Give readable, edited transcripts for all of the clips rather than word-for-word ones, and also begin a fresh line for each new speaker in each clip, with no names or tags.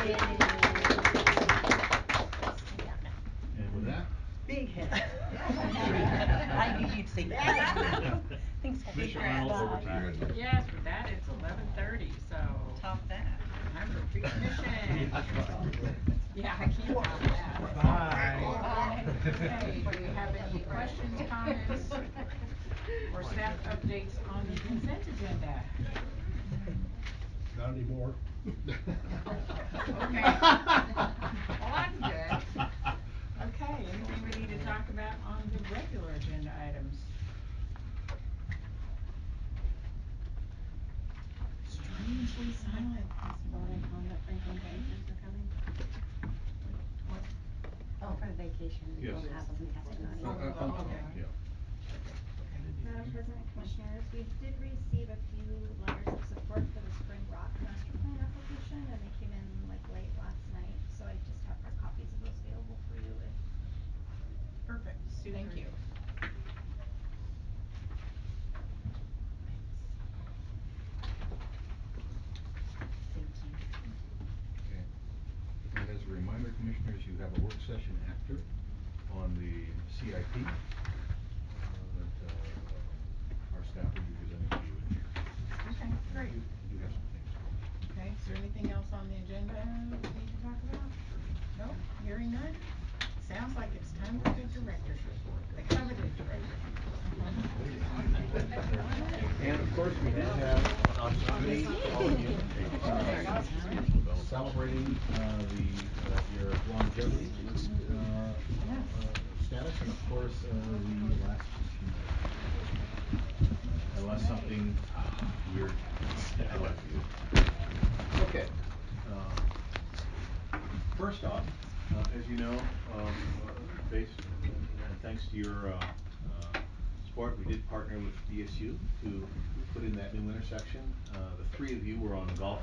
And with that,
Big head.
I knew you'd say that. Thanks,
Commissioner Arnold, over to you.
Yes, with that it's 11:30, so
Top that.
time for pre-commission. Yeah, I can't top that.
Bye.
Okay, do we have any questions, comments, or staff updates on the consent agenda?
Not anymore.
Okay. Well, that's good. Okay, anything we need to talk about on the regular agenda items? Strangely silent this morning on the, okay. What?
Oh, for the vacation, we
Yes.
don't have them testing on
Oh,
it.
okay.
Yeah.
Madam President, Commissioners, we did receive a few letters of support for the Spring Rock master plan application, and they came in like late last night, so I just have hard copies of those available for you if.
Perfect, thank you.
Thank you.
Okay. And as a reminder, Commissioners, you have a work session after on the CIP that our staff will be presenting to you in here.
Okay, great.
You have some things.
Okay, is there anything else on the agenda we need to talk about? Nope, hearing none? Sounds like it's time for the director's report, the coveted director's report.
And of course, we do have an opportunity, all of you, celebrating your longevity status, and of course the last unless something weird happens to you. Okay. First off, as you know, based and thanks to your support, we did partner with DSU to put in that new intersection. The three of you were on golf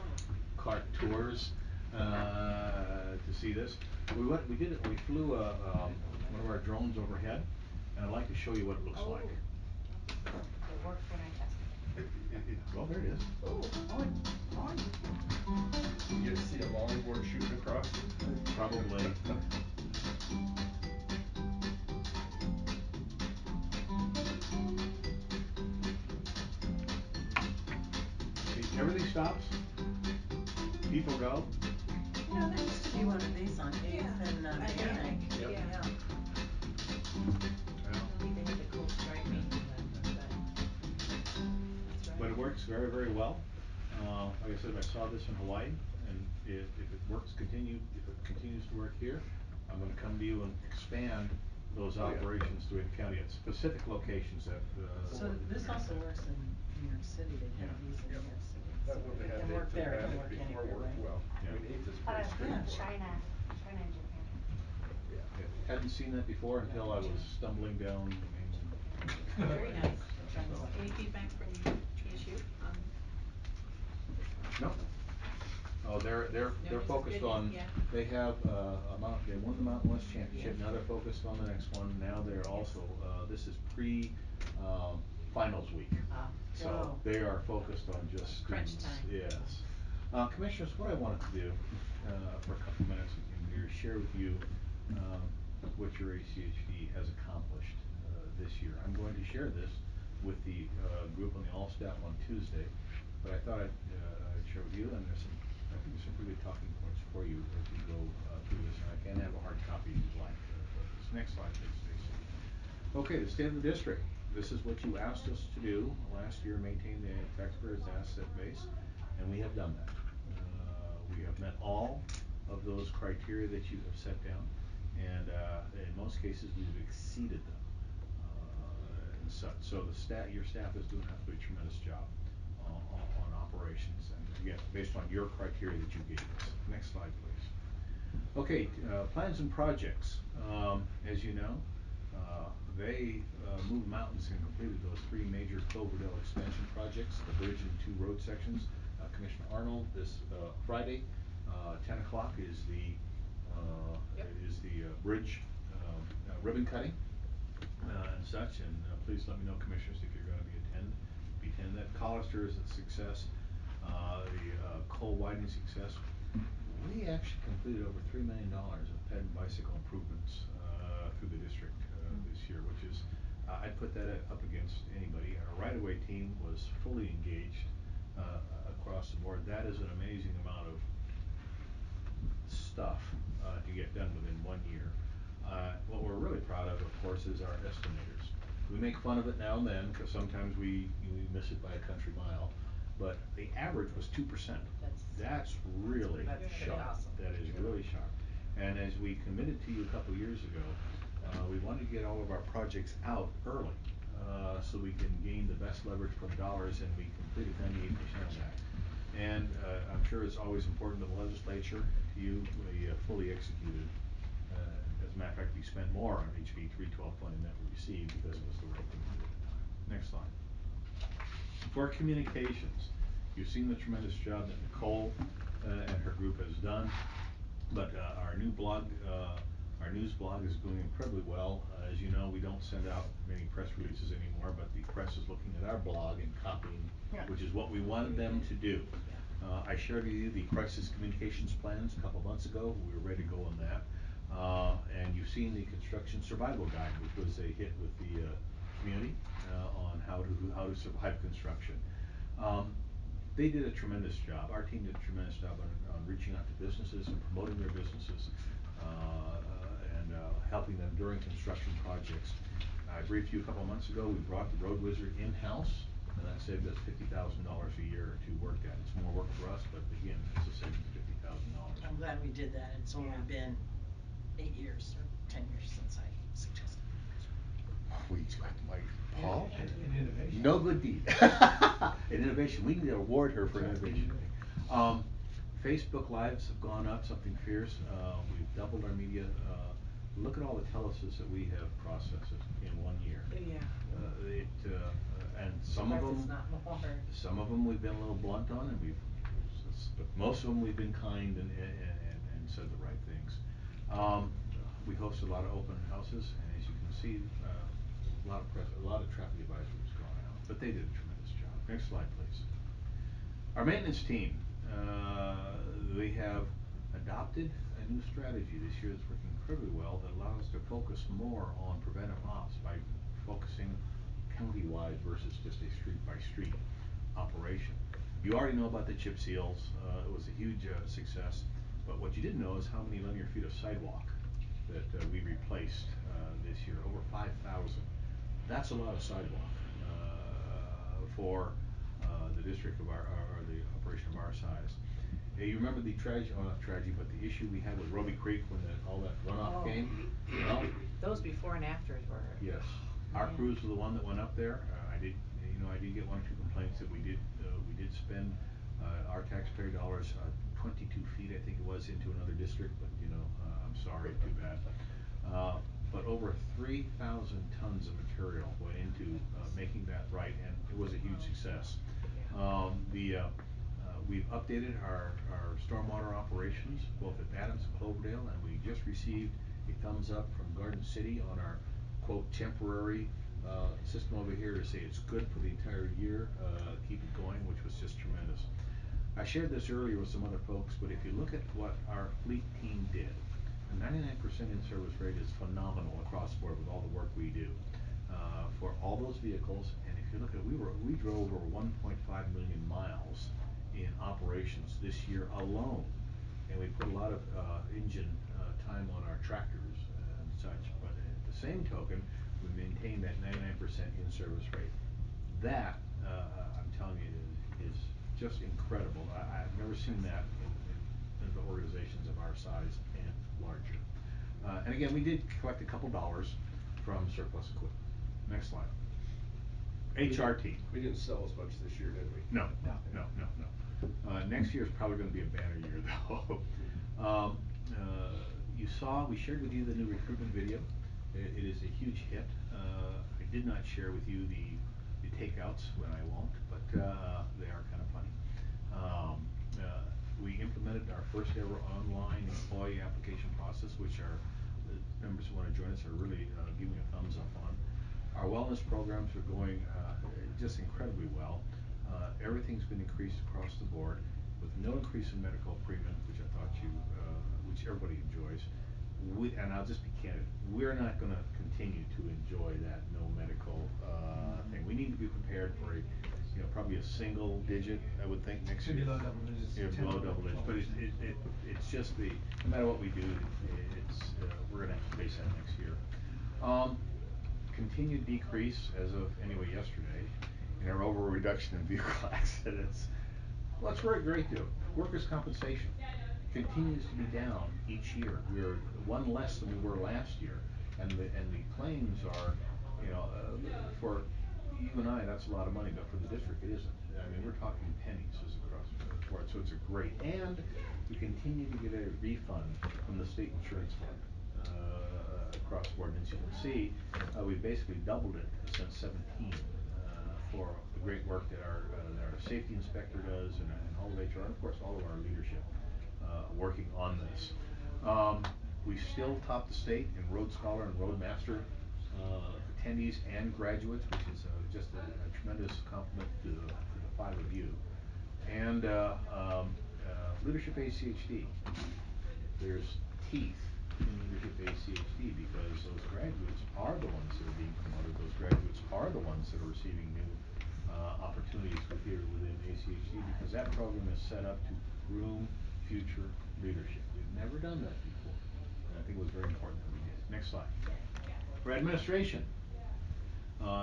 cart tours to see this. We flew one of our drones overhead, and I'd like to show you what it looks like.
It worked when I tested it.
Well, there it is.
Oh, it's on.
You get to see a longboard shooting across.
Probably. See, everything stops. People go.
You know, there used to be one of these on Eighth and Bannock.
Yep.
Yeah. I
Well,
don't think they had the cool striping, but that's right.
but it works very, very well. Like I said, I saw this in Hawaii, and if it continues to work here, I'm going to come to you and expand those
Oh, yeah.
operations to Wayne County at specific locations that.
So this also works in New York City. They have
Yeah.
these in
Yep.
New York City.
That
So
one
if
they
it
had
can work there, it can work
before
anywhere,
worked
right?
well.
Yeah.
I mean, Eighth is
Thought
pretty
I was in
straightforward.
China and Japan.
Yeah.
Hadn't seen that before until I was stumbling down the main.
Very nice.
So.
Any feedback from TSU on this one?
No. Oh, they're
No, just
focused
good,
on.
yeah.
They have they won the Mountain West Championship. Now they're focused on the next one. Now they're also this is pre finals week. So
Oh.
they are focused on just
Crunch
students.
time.
Yes. Commissioners, what I wanted to do for a couple minutes in here is share with you what your ACHD has accomplished this year. I'm going to share this with the group on the all staff on Tuesday, but I thought I'd share with you, and I think there's some pretty good talking points for you as we go through this, and I can have a hard copy if you'd like. This next slide, please, Stacy. Okay, the state of the district. This is what you asked us to do last year, maintain the taxpayers' asset base, and we have done that. We have met all of those criteria that you have set down, and in most cases we've exceeded them and such. So your staff is doing absolutely tremendous job on operations, and again, based on your criteria that you gave us. Next slide, please. Okay, plans and projects. As you know, they moved mountains and completed those three major Cloverdale expansion projects, the bridge and two road sections. Commissioner Arnold, this Friday, 10 o'clock is the bridge ribbon cutting and such. And please let me know, commissioners, if you're going to be attend that. Collister is a success. The coal widening success. We actually completed over $3 million of ped and bicycle improvements through the district this year, which is, I'd put that up against anybody. Our right-of-way team was fully engaged across the board. That is an amazing amount of stuff to get done within 1 year. What we're really proud of course, is our estimators. We make fun of it now and then, because sometimes we miss it by a country mile, but the average was 2%. That's really
pretty
sharp.
awesome.
That is really sharp. And as we committed to you a couple years ago, we wanted to get all of our projects out early, so we can gain the best leverage for the dollars, and we completed 98% of that. And I'm sure it's always important to the legislature and to you, we fully executed. As a matter of fact, we spent more on HB 312 funding that we received because it was the right thing to do at the time. Next slide. For communications, you've seen the tremendous job that Nicole and her group has done, but our new blog, our news blog is doing incredibly well. As you know, we don't send out many press releases anymore, but the press is looking at our blog and copying, which is what we wanted them to do. I shared with you the crisis communications plans a couple months ago. We were ready to go on that. And you've seen the construction survival guide, which was a hit with the community on how to survive construction. They did a tremendous job. Our team did a tremendous job on reaching out to businesses and promoting their businesses and helping them during construction projects. I briefed you a couple months ago. We brought the Road Wizard in-house, and that saved us $50,000 a year to work at. It's more work for us, but again, it's a savings of $50,000.
I'm glad we did that. It's only been 8 years or 10 years since I suggested it.
We like Paul?
An innovation.
No good deed. An innovation. We need to award her for innovation. Facebook Lives have gone up something fierce. We've doubled our media. Look at all the telesis that we have processed in 1 year.
Yeah.
And some of them, some of them we've been a little blunt on, and but most of them we've been kind and said the right things. We host a lot of open houses, and as you can see, a lot of traffic advisories gone out, but they did a tremendous job. Next slide, please. Our maintenance team, they have adopted a new strategy this year that's working incredibly well that allows us to focus more on preventive ops by focusing county-wide versus just a street-by-street operation. You already know about the chip seals. It was a huge success, but what you didn't know is how many linear feet of sidewalk that we replaced this year, over 5,000. That's a lot of sidewalk for the district of our, or the operation of our size. You remember the tragedy, well, not tragedy, but the issue we had with Roby Creek when all that runoff came? Well,
Those before and afters were.
yes. Our crews were the one that went up there. I did get 1 or 2 complaints that we did spend our taxpayer dollars 22 feet, I think it was, into another district, but I'm sorry, too bad. But over 3,000 tons of material went into making that right, and it was a huge success. We've updated our stormwater operations, both at Adams and Cloverdale, and we just received a thumbs up from Garden City on our, quote, temporary system over here to say it's good for the entire year, keep it going, which was just tremendous. I shared this earlier with some other folks, but if you look at what our fleet team did, a 99% in-service rate is phenomenal across the board with all the work we do for all those vehicles. And if you look at, we drove over 1.5 million miles in operations this year alone, and we put a lot of engine time on our tractors and such. But at the same token, we maintained that 99% in-service rate. That I'm telling you is just incredible. I've never seen that in the organizations of our size and larger. And again, we did collect a couple dollars from surplus equipment. Next slide. HR team.
We didn't sell as much this year, did we?
No. Next year is probably going to be a banner year, though. You saw, we shared with you the new recruitment video. It is a huge hit. I did not share with you the takeouts, when I won't, but they are kind of funny. We implemented our first ever online employee application process, which our members who want to join us are really giving a thumbs up on. Our wellness programs are going just incredibly well. Everything's been increased across the board with no increase in medical premium, which I thought you and I'll just be candid, we're not gonna continue to enjoy that no medical, thing. We need to be prepared for a, you know, probably a single digit, I would think, next year.
Maybe low double digits,
Yeah,
10,
below double digits, but
12%.
it's just the, no matter what we do, it's, we're gonna have to face that next year. Continued decrease as of, anyway, yesterday, in our overall reduction in vehicle accidents. Well, it's very great too. Workers' compensation continues to be down each year. We're one less than we were last year, and the claims are, you know, for you and I, that's a lot of money, but for the district, it isn't. I mean, we're talking pennies as across the board, so it's a great, and we continue to get a refund from the state insurance fund, across the board. And as you can see, we've basically doubled it since 17, for the great work that our safety inspector does, and all of HR, and of course, all of our leadership, working on this. We still top the state in Road Scholar and Roadmaster, attendees and graduates, which is, just a tremendous compliment to the five of you. And, Leadership ACHD. There's teeth in Leadership ACHD because those graduates are the ones that are being promoted. Those graduates are the ones that are receiving new, opportunities within ACHD, because that program is set up to groom future leadership. We've never done that before, and I think it was very important that we did. Next slide. For administration,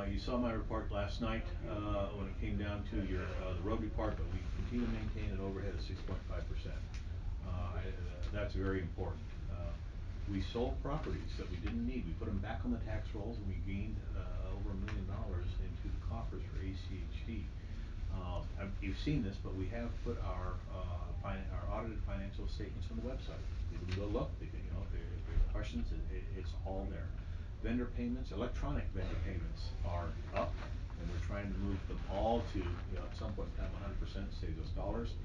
you saw my report last night, when it came down to your, the road report, but we continue to maintain an overhead of 6.5%. That's very important. We sold properties that we didn't need. We put them back on the tax rolls, and we gained, over $1 million into the coffers for ACHD. You've seen this, but we have put our audited financial statements on the website. People can go look, they can, you know, if there's questions, it's all there. Vendor payments, electronic vendor payments are up, and we're trying to move them all to, you know, at some point in time, 100%, save us dollars.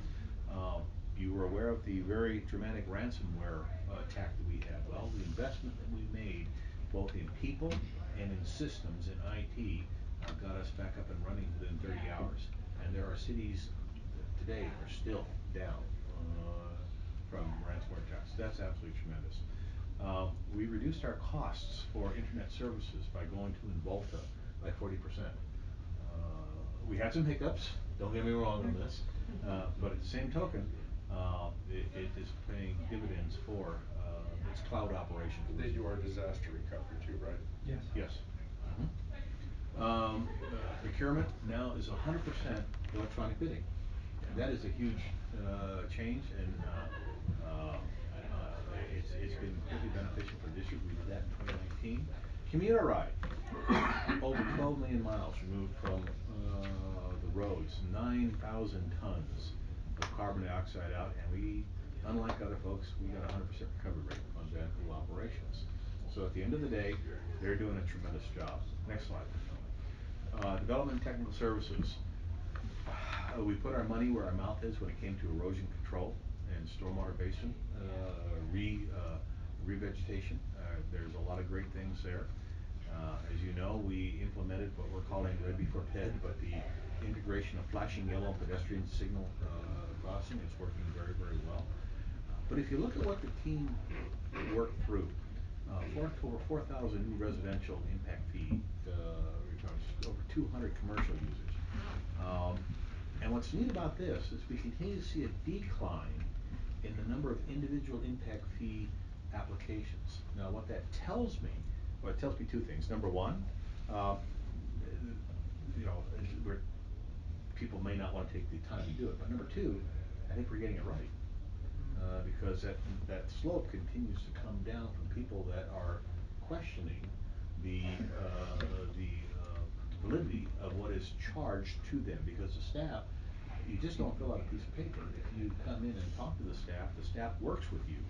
You were aware of the very dramatic ransomware, attack that we had. Well, the investment that we made, both in people and in systems in IT, got us back up and running within 30 hours. And there are cities that today are still down, from ransomware attacks. That's absolutely tremendous. We reduced our costs for internet services by going to Involta by 40%. We had some hiccups, don't get me wrong on this, but at the same token, it is paying dividends for, its cloud operations.
They do our disaster recovery too, right?
Yes.
Yes. Procurement now is 100% electronic bidding. And that is a huge, change, and, it's been greatly beneficial for the district. We did that in 2019. Commuter ride, over 12 million miles removed from, the roads, 9,000 tons of carbon dioxide out, and we, unlike other folks, we got a 100% recovery rate on van pool operations. So at the end of the day, they're doing a tremendous job. Next slide. Development and technical services. We put our money where our mouth is when it came to erosion control and stormwater basin, revegetation. There's a lot of great things there. As you know, we implemented what we're calling Red Before Ped, but the integration of flashing yellow pedestrian signal, crossing is working very, very well. But if you look at what the team worked through, over 4,000 new residential impact fee, requirements, over 200 commercial users. And what's neat about this is we continue to see a decline in the number of individual impact fee applications. Now, what that tells me, well, it tells me two things. Number one, you know, people may not want to take the time to do it, but number two, I think we're getting it right. Because that slope continues to come down from people that are questioning the validity of what is charged to them. Because the staff, you just don't fill out a piece of paper. If you come in and talk to the staff works with you,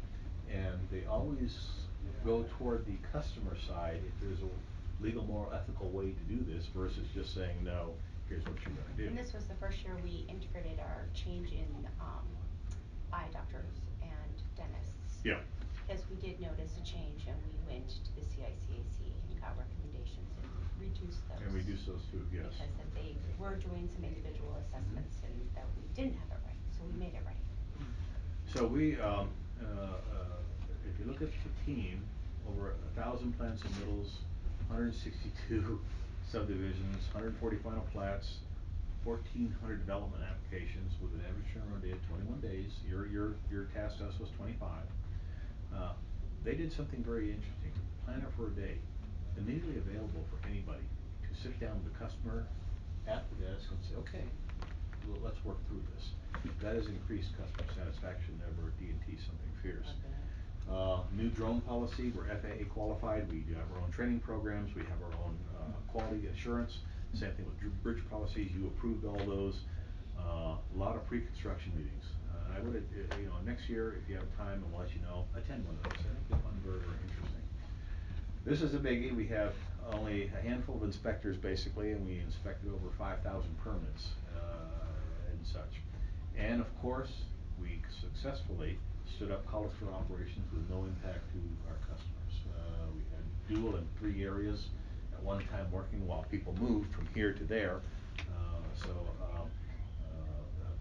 and they always go toward the customer side if there's a legal, moral, ethical way to do this versus just saying, no, here's what you're gonna do.
And this was the first year we integrated our change in eye doctors and dentists.
Yeah.
Because we did notice a change, and we went to the CICAC and got recommendations and reduced those.
And reduce those too, yes.
Because that they were doing some individual assessments and that we didn't have it right, so we made it right.
So we, if you look at the team, over 1,000 planned submittals, 162 subdivisions, 140 final plats, 1,400 development applications with an average turnaround date of 21 days. Your task to us was 25. They did something very interesting. Planner for a day, immediately available for anybody to sit down with the customer at the desk and say, okay, well, let's work through this. That has increased customer satisfaction over D&T something fierce.
I bet.
New drone policy, we're FAA qualified, we do have our own training programs, we have our own quality assurance. Same thing with bridge policies, you approved all those. A lot of pre-construction meetings. I would, next year, if you have time, and we'll let you know, attend one of those. I think they're fun, very, very interesting. This is a biggie. We have only a handful of inspectors basically, and we inspected over 5,000 permits and such. And of course, we successfully stood up Hollister operations with no impact to our customers. We had dual in 3 areas at one time working while people moved from here to there.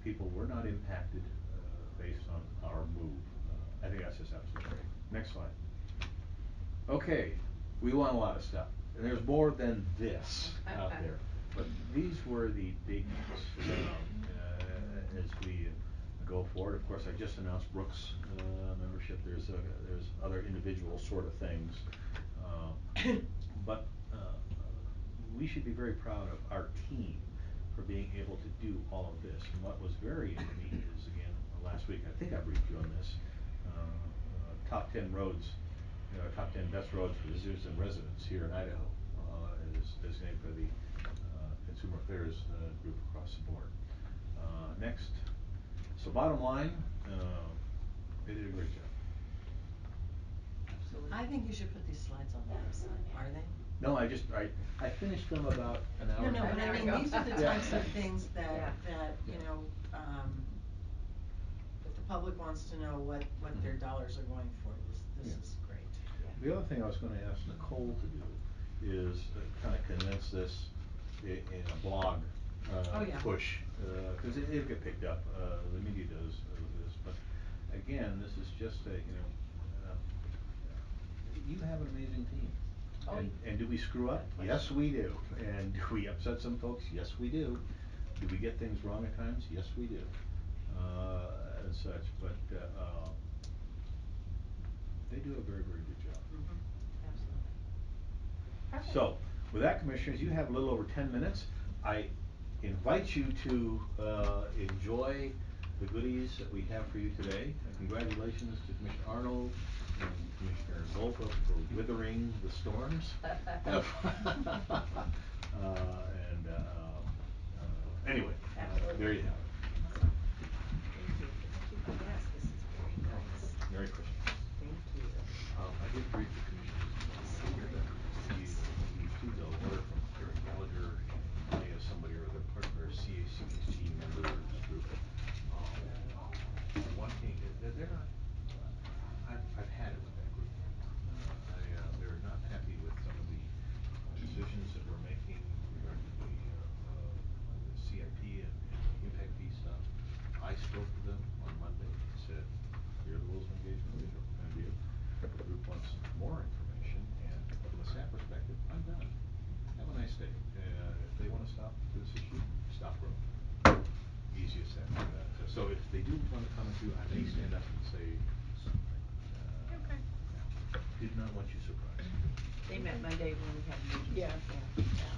People were not impacted based on our move. I think that's just absolutely great. Next slide. Okay, we won a lot of stuff, and there's more than this out there, but these were the big ones as we go forward. Of course, I just announced Brooks membership. There's other individual sort of things, but we should be very proud of our team for being able to do all of this. And what was very neat is, again, last week, I think I briefed you on this, top 10 roads, top 10 best roads for visitors and residents here in Idaho is designated by the Consumer Affairs group across the board. Next, so bottom line, they did a great job.
Absolutely.
I think you should put these slides on the website, are they?
No, I finished them about an hour
No,
ago.
but I mean, these are the types of things that, if the public wants to know what their dollars are going for, this is great.
The other thing I was gonna ask Nicole to do is kinda condense this in a blog push, cause it'll get picked up, the media does this, but again, this is just you have an amazing team.
Oh,
And do we screw up? Yes, we do. And do we upset some folks? Yes, we do. Do we get things wrong at times? Yes, we do. And such, but they do a very, very good job.
Mhm.
absolutely.
Perfect.
So, with that, commissioners, you have a little over 10 minutes. I invite you to enjoy the goodies that we have for you today. Congratulations to Commissioner Arnold and Commissioner Volpa for withering the storms. Anyway,
Absolutely.
there you have it.
Awesome. Thank you. Yes, this is very nice.
Merry Christmas.
Thank you.
I did brief the commissioners that we received a letter from Terry Gallagher and Maya somebody or other part of our CICAC members group. Wanting, they're not, I've had it with that group. They're not happy with some of the decisions that we're making regarding the CIP and the impact fee stuff. I spoke to them on Monday and said, here are the rules of engagement we're gonna do. If the group wants more information, and from a staff perspective, I'm done. Have a nice day. If they wanna stop this issue, stop growing. Easy as that. So if they do wanna comment to you, I may stand up and say something.
Okay.
Did not want you surprised.
They met Monday when we had a meeting.
Yeah.
Yeah.